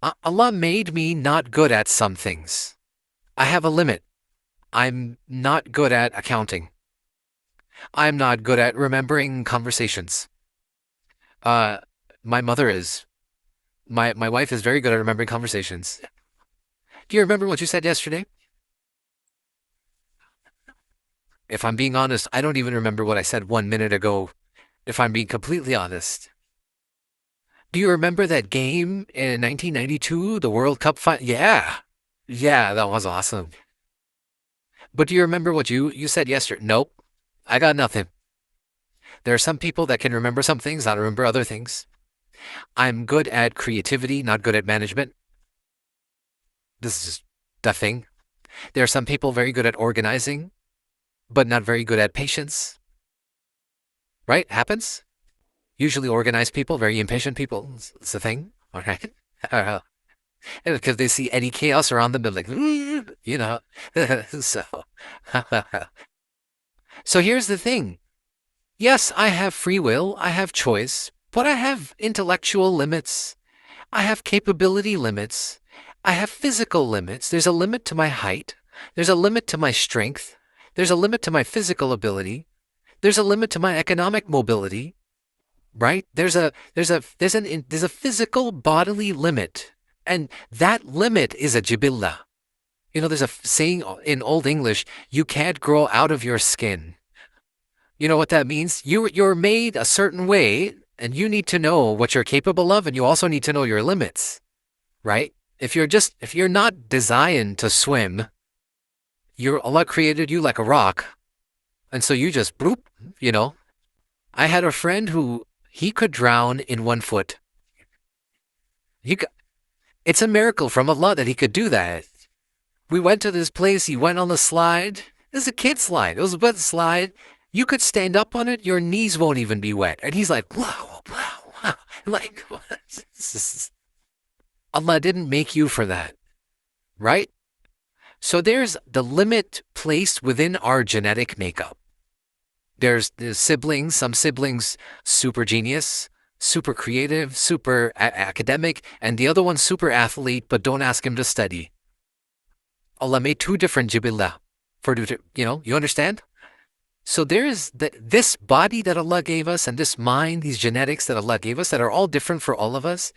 Allah made me not good at some things. I have a limit. I'm not good at accounting. I'm not good at remembering conversations. Uh, my mother is. My wife is very good at remembering conversations. Do you remember what you said yesterday? If I'm being honest, I don't even remember what I said 1 minute ago, if I'm being completely honest. Do you remember that game in 1992, the World Cup final? Yeah. Yeah, that was awesome. But do you remember what you said yesterday? Nope. I got nothing. There are some people that can remember some things, not remember other things. I'm good at creativity, not good at management. This is just the thing. There are some people very good at organizing, but not very good at patience. Right? Happens. Usually organized people, very impatient people. It's a thing. All right. Because they see any chaos around them, they're like, you know. so, so here's the thing. Yes, I have free will, I have choice, but I have intellectual limits. I have capability limits. I have physical limits. There's a limit to my height. There's a limit to my strength. There's a limit to my physical ability. There's a limit to my economic mobility, right? There's a physical bodily limit. And that limit is a jibillah. There's a saying in Old English, you can't grow out of your skin. You know what that means? You're made a certain way, and you need to know what you're capable of, and you also need to know your limits, right? If you're not designed to swim, Allah created you like a rock, and so you just bloop, you know. I had a friend who he could drown in 1 foot. He could, it's a miracle from Allah that he could do that. We went to this place, he went on the slide. This is a kid slide. It was a wet slide. You could stand up on it, your knees won't even be wet. And he's like, wow, wow, wow. Like, Allah didn't make you for that, right? So there's the limit placed within our genetic makeup. There's the siblings, some siblings super genius, super creative, super academic, and the other one super athlete, but don't ask him to study. Allah made two different jibillah. You understand? So there is this body that Allah gave us and this mind, these genetics that Allah gave us that are all different for all of us.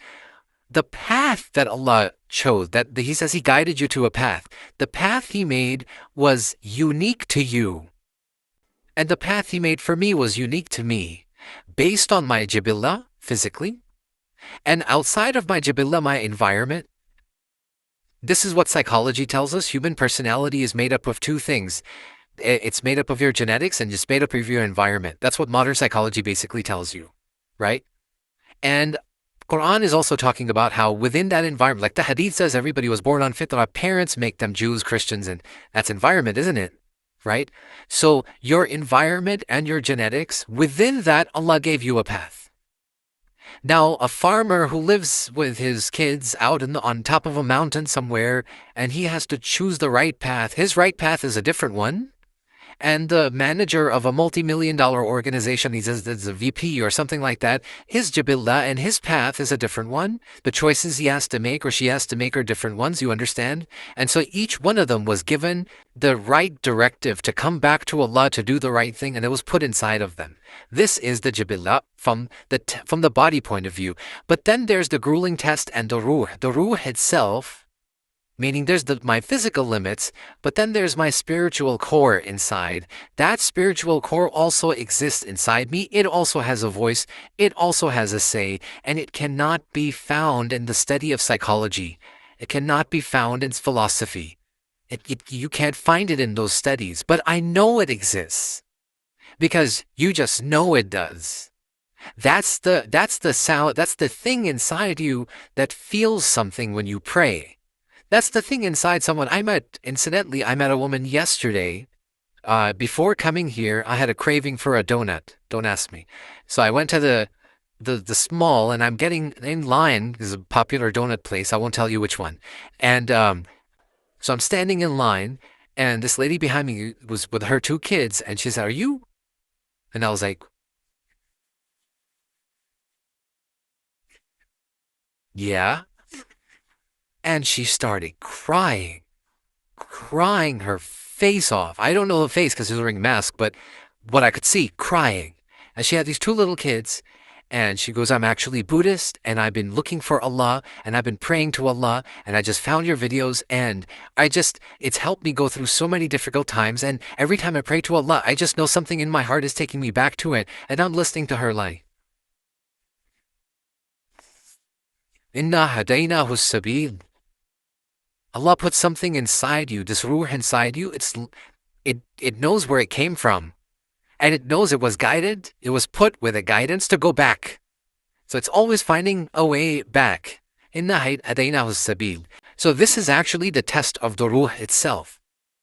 The path that Allah chose, that He says He guided you to a path. The path He made was unique to you. And the path He made for me was unique to me, based on my jibillah, physically, and outside of my jibillah, my environment. This is what psychology tells us. Human personality is made up of two things. It's made up of your genetics and it's made up of your environment. That's what modern psychology basically tells you, right? And Quran is also talking about how within that environment, like the hadith says, everybody was born on fitrah. Parents make them Jews, Christians, and that's environment, isn't it? Right? So your environment and your genetics, within that, Allah gave you a path. Now, a farmer who lives with his kids out on top of a mountain somewhere, and he has to choose the right path. His right path is a different one. And the manager of a multi-million-dollar organization, he says that's a VP or something like that, his jibillah and his path is a different one. The choices he has to make or she has to make are different ones, you understand? And so each one of them was given the right directive to come back to Allah to do the right thing, and it was put inside of them. This is the jibillah from the body point of view. But then there's the grueling test and the ruh. The ruh itself, meaning there's my physical limits, but then there's my spiritual core inside. That spiritual core also exists inside me. It also has a voice. It also has a say, and it cannot be found in the study of psychology. It cannot be found in philosophy. You can't find it in those studies, but I know it exists because you just know it does. That's the sound. That's the thing inside you that feels something when you pray. That's the thing inside someone. Incidentally, I met a woman yesterday. Before coming here, I had a craving for a donut. Don't ask me. So I went to the small, and I'm getting in line. There's a popular donut place. I won't tell you which one. And so I'm standing in line, and this lady behind me was with her two kids, and she said, "Are you?" And I was like, "Yeah." and she started crying her face off. I don't know the face because she was wearing a mask, but what I could see, crying. And she had these two little kids, and she goes, I'm actually Buddhist, and I've been looking for Allah, and I've been praying to Allah, and I just found your videos, and it's helped me go through so many difficult times, and every time I pray to Allah, I just know something in my heart is taking me back to it, and I'm listening to her like, Inna hadaynahu sabil. Allah put something inside you, this ruh inside you, it knows where it came from. And it knows it was guided, it was put with a guidance to go back. So it's always finding a way back. Inna hadaynahu sabil. So this is actually the test of the ruh itself.